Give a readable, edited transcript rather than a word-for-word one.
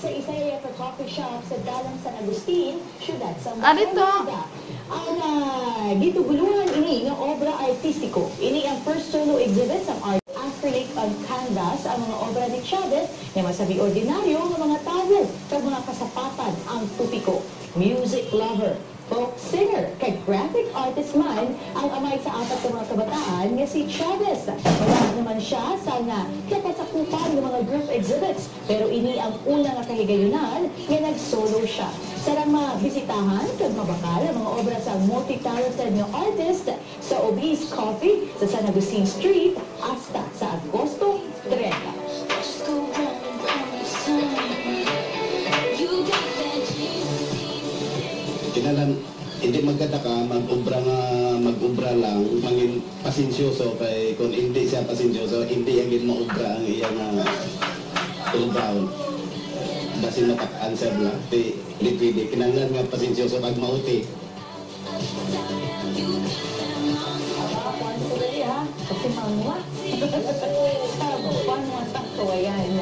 sa Isaya Coffee Shop sa Dalang San Agustin, Ciudad Santa Arito. Bernarda. Ang gituguluhan ini ng obra artistiko. Ini ang first solo exhibit sa art acrylic on canvas ang mga obra ni Chavez na masabi ordinaryo ng mga tao sa mga kasapatan ang tupiko. Music lover, folk singer, kay graphic artist man ang amay sa apat ng mga kabataan nga si Chavez. Wala naman siya sa kapasakupan ng mga group exhibits, pero ini ang una nga kahigayunan nga nag-solo siya. Sarang mabisitahan kag mabakal ang mga obra sa multi-talented nga artist sa Obis Coffee sa San Agustin Street hasta sa Agosto 30. Kinalan, hindi magkataka, mag-ubra lang, mangin pasensyoso kay kung hindi siya pasensyoso, hindi yung maubra ang iyang tulbaon. Basi matakaan siya lang, hindi pwede. Kinanglan nga pasensyoso pag mauti. Kasi mamuha. Paano sakto, ayan.